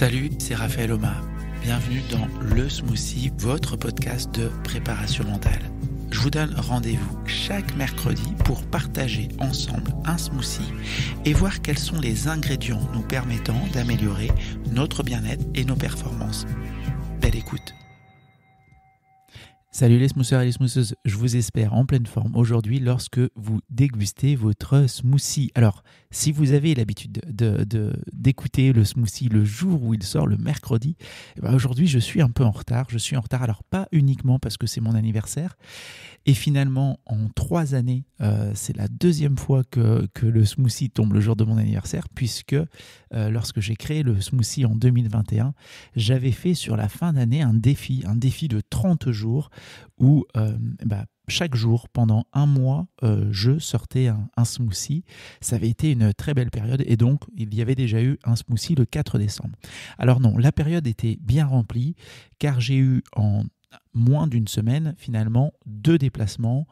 Salut, c'est Raphaël Omar. Bienvenue dans Le Smoothie, votre podcast de préparation mentale. Je vous donne rendez-vous chaque mercredi pour partager ensemble un smoothie et voir quels sont les ingrédients nous permettant d'améliorer notre bien-être et nos performances. Belle écoute. Salut les smoothers et les smootheuses, je vous espère en pleine forme aujourd'hui lorsque vous dégustez votre smoothie. Alors, si vous avez l'habitude d'écouter le smoothie le jour où il sort, le mercredi, aujourd'hui je suis un peu en retard. Je suis en retard, alors pas uniquement parce que c'est mon anniversaire. Et finalement, en 3 années, c'est la deuxième fois que le smoothie tombe le jour de mon anniversaire, puisque lorsque j'ai créé le smoothie en 2021, j'avais fait sur la fin d'année un défi de 30 jours où chaque jour, pendant un mois, je sortais un smoothie. Ça avait été une très belle période et donc il y avait déjà eu un smoothie le 4 décembre. Alors non, la période était bien remplie car j'ai eu en moins d'une semaine finalement deux déplacements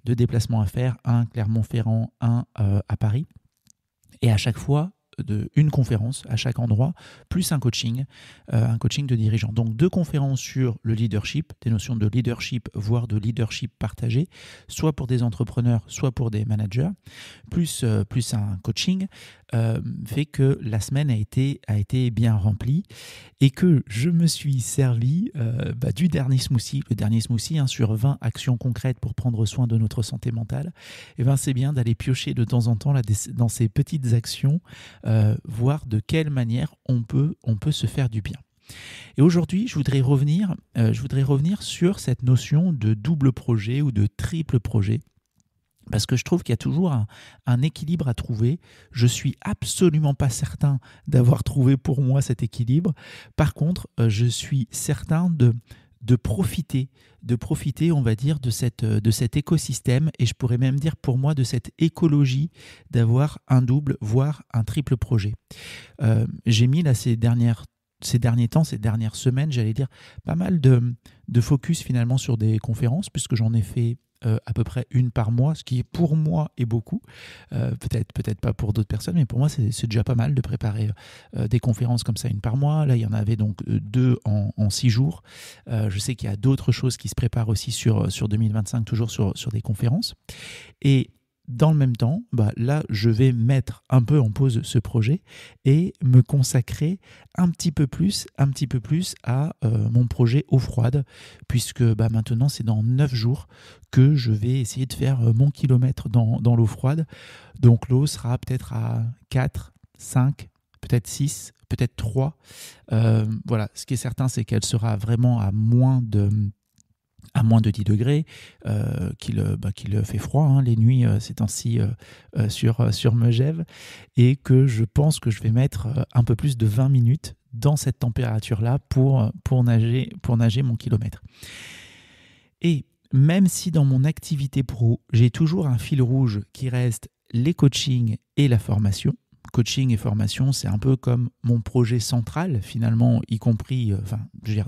à faire, un à Clermont-Ferrand, un à Paris. Et à chaque fois, une conférence à chaque endroit, plus un coaching de dirigeants. Donc 2 conférences sur le leadership, des notions de leadership, voire de leadership partagé, soit pour des entrepreneurs, soit pour des managers, plus un coaching, fait que la semaine a été bien remplie et que je me suis servi du dernier smoothie, le dernier smoothie sur 20 actions concrètes pour prendre soin de notre santé mentale. Et c'est bien d'aller piocher de temps en temps là, dans ces petites actions, voir de quelle manière on peut se faire du bien. Et aujourd'hui, je voudrais revenir sur cette notion de double projet ou de triple projet. Parce que je trouve qu'il y a toujours un équilibre à trouver. Je ne suis absolument pas certain d'avoir trouvé pour moi cet équilibre. Par contre, je suis certain de profiter, on va dire, de cet écosystème et je pourrais même dire pour moi de cette écologie d'avoir un double, voire un triple projet. J'ai mis là ces dernières semaines, j'allais dire, pas mal de focus finalement sur des conférences puisque j'en ai fait à peu près une par mois, ce qui pour moi est beaucoup, peut-être pas pour d'autres personnes, mais pour moi c'est déjà pas mal de préparer des conférences comme ça une par mois. Là il y en avait donc 2 en 6 jours. Je sais qu'il y a d'autres choses qui se préparent aussi sur 2025, toujours sur des conférences. Et dans le même temps, là, je vais mettre un peu en pause ce projet et me consacrer un petit peu plus à mon projet eau froide, puisque maintenant, c'est dans 9 jours que je vais essayer de faire mon kilomètre dans l'eau froide. Donc, l'eau sera peut-être à 4, 5, peut-être 6, peut-être 3. Voilà, ce qui est certain, c'est qu'elle sera vraiment à moins de 10 degrés, qu'il fait froid les nuits ces temps-ci sur Megève, et que je pense que je vais mettre un peu plus de 20 minutes dans cette température-là pour nager mon kilomètre. Et même si dans mon activité pro, j'ai toujours un fil rouge qui reste les coachings et la formation, coaching et formation, c'est un peu comme mon projet central finalement, y compris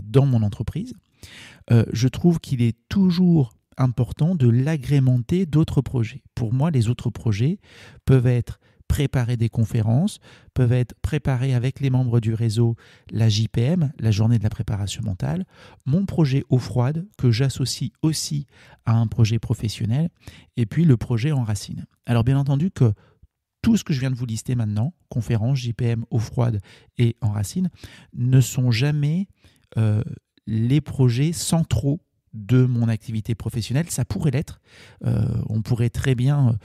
dans mon entreprise. Je trouve qu'il est toujours important de l'agrémenter d'autres projets. Pour moi, les autres projets peuvent être préparer des conférences, peuvent être préparer avec les membres du réseau la JPM, la journée de la préparation mentale, mon projet eau froide que j'associe aussi à un projet professionnel, et puis le projet en racine. Alors bien entendu que tout ce que je viens de vous lister maintenant, conférences, JPM, eau froide et en racine, ne sont jamais les projets centraux de mon activité professionnelle. Ça pourrait l'être. On pourrait très bien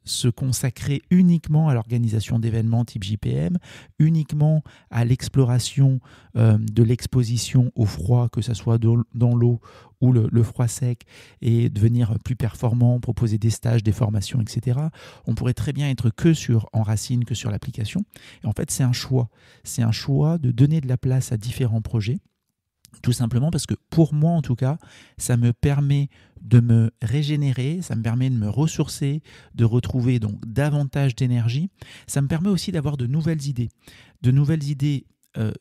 se consacrer uniquement à l'organisation d'événements type JPM, uniquement à l'exploration de l'exposition au froid, que ce soit dans l'eau ou le froid sec, et devenir plus performant, proposer des stages, des formations, etc. On pourrait très bien être que en racine, que sur l'application. Et en fait, c'est un choix. C'est un choix de donner de la place à différents projets. Tout simplement parce que pour moi en tout cas, ça me permet de me régénérer, ça me permet de me ressourcer, de retrouver donc davantage d'énergie. Ça me permet aussi d'avoir de nouvelles idées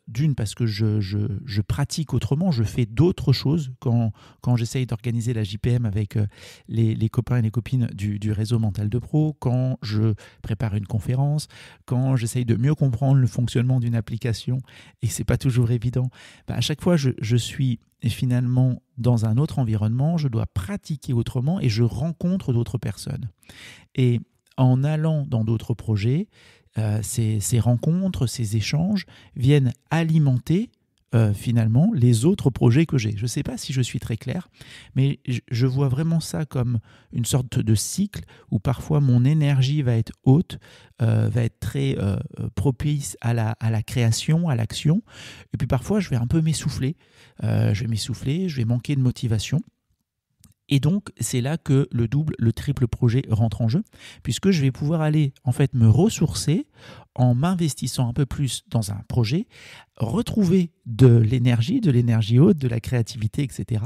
d'une, parce que je pratique autrement, je fais d'autres choses quand j'essaye d'organiser la JPM avec les copains et les copines du réseau Mental de Pro, quand je prépare une conférence, quand j'essaye de mieux comprendre le fonctionnement d'une application, et c'est pas toujours évident. À chaque fois, je suis finalement dans un autre environnement, je dois pratiquer autrement et je rencontre d'autres personnes. Et en allant dans d'autres projets, ces rencontres, ces échanges viennent alimenter finalement les autres projets que j'ai. Je ne sais pas si je suis très clair, mais je vois vraiment ça comme une sorte de cycle où parfois mon énergie va être haute, va être très propice à la création, à l'action, et puis parfois je vais un peu m'essouffler, je vais manquer de motivation. Et donc, c'est là que le double, le triple projet rentre en jeu, puisque je vais pouvoir aller en fait me ressourcer en m'investissant un peu plus dans un projet, retrouver de l'énergie haute, de la créativité, etc.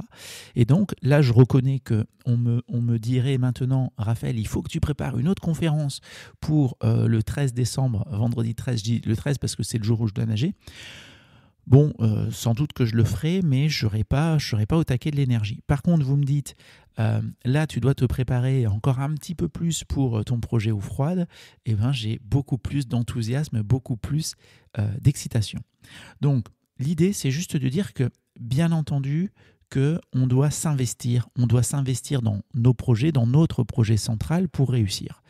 Et donc, là, je reconnais qu'on me dirait maintenant, Raphaël, il faut que tu prépares une autre conférence pour le 13 décembre, vendredi 13, je dis le 13 parce que c'est le jour où je dois nager. Bon, sans doute que je le ferai, mais je ne serai pas au taquet de l'énergie. Par contre, vous me dites, là, tu dois te préparer encore un petit peu plus pour ton projet eau froide. Eh bien, j'ai beaucoup plus d'enthousiasme, beaucoup plus d'excitation. Donc, l'idée, c'est juste de dire que, bien entendu, qu'on doit s'investir. On doit s'investir dans nos projets, dans notre projet central pour réussir.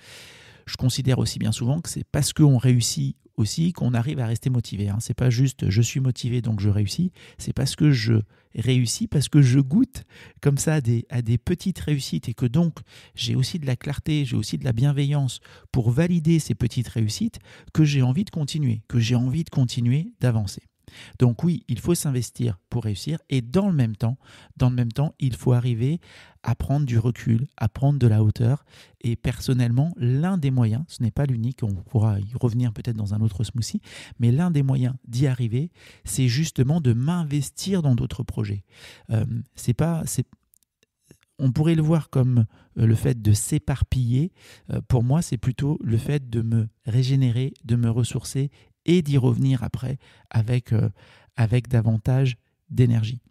Je considère aussi bien souvent que c'est parce qu'on réussit aussi qu'on arrive à rester motivé. Ce n'est pas juste je suis motivé donc je réussis, c'est parce que je réussis, parce que je goûte comme ça à des petites réussites et que donc j'ai aussi de la clarté, j'ai aussi de la bienveillance pour valider ces petites réussites que j'ai envie de continuer, d'avancer. Donc oui, il faut s'investir pour réussir et dans le même temps, il faut arriver à prendre du recul, à prendre de la hauteur. Et personnellement, l'un des moyens, ce n'est pas l'unique, on pourra y revenir peut-être dans un autre smoothie, mais l'un des moyens d'y arriver, c'est justement de m'investir dans d'autres projets. On pourrait le voir comme le fait de s'éparpiller. Pour moi, c'est plutôt le fait de me régénérer, de me ressourcer et d'y revenir après avec davantage d'énergie.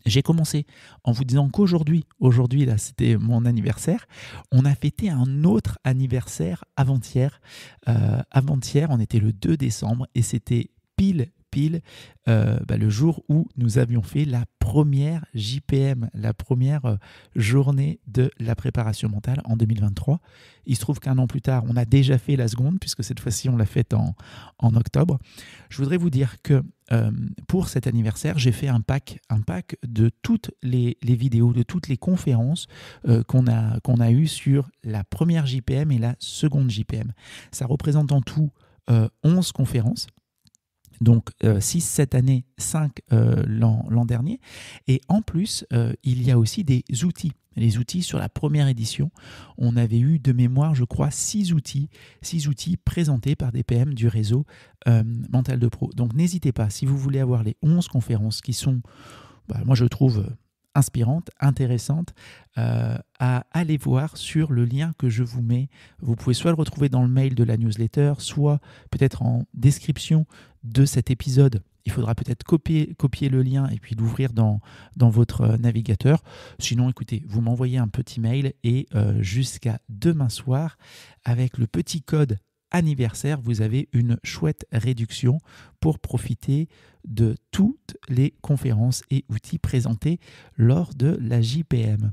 J'ai commencé en vous disant qu'aujourd'hui, là, c'était mon anniversaire. On a fêté un autre anniversaire avant-hier. Avant-hier, on était le 2 décembre et c'était pile le jour où nous avions fait la première JPM, la première journée de la préparation mentale en 2023. Il se trouve qu'un an plus tard, on a déjà fait la seconde, puisque cette fois-ci, on l'a faite en octobre. Je voudrais vous dire que pour cet anniversaire, j'ai fait un pack de toutes les vidéos, de toutes les conférences qu'on a eues sur la première JPM et la seconde JPM. Ça représente en tout 11 conférences. Donc 6 cette année, 5 l'an dernier. Et en plus, il y a aussi des outils. Les outils sur la première édition, on avait eu de mémoire, je crois, 6 outils présentés par des PM du réseau Mental de Pro. Donc n'hésitez pas, si vous voulez avoir les 11 conférences qui sont, moi je trouve inspirantes, intéressantes, à aller voir sur le lien que je vous mets. Vous pouvez soit le retrouver dans le mail de la newsletter, soit peut-être en description de cet épisode. Il faudra peut-être copier le lien et puis l'ouvrir dans votre navigateur. Sinon, écoutez, vous m'envoyez un petit mail et jusqu'à demain soir, avec le petit code anniversaire, vous avez une chouette réduction pour profiter de toutes les conférences et outils présentés lors de la JPM.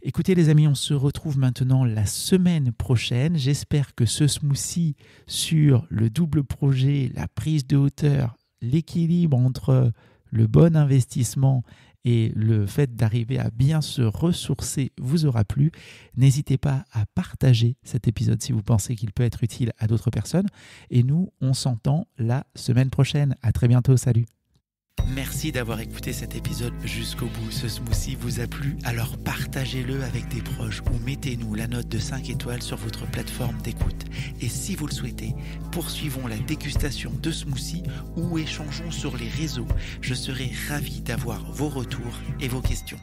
Écoutez les amis, on se retrouve maintenant la semaine prochaine. J'espère que ce smoothie sur le double projet, la prise de hauteur, l'équilibre entre le bon investissement et le fait d'arriver à bien se ressourcer vous aura plu. N'hésitez pas à partager cet épisode si vous pensez qu'il peut être utile à d'autres personnes. Et nous, on s'entend la semaine prochaine. À très bientôt, salut. Merci d'avoir écouté cet épisode jusqu'au bout. Ce smoothie vous a plu, alors partagez-le avec des proches ou mettez-nous la note de 5 étoiles sur votre plateforme d'écoute. Et si vous le souhaitez, poursuivons la dégustation de smoothie ou échangeons sur les réseaux. Je serai ravi d'avoir vos retours et vos questions.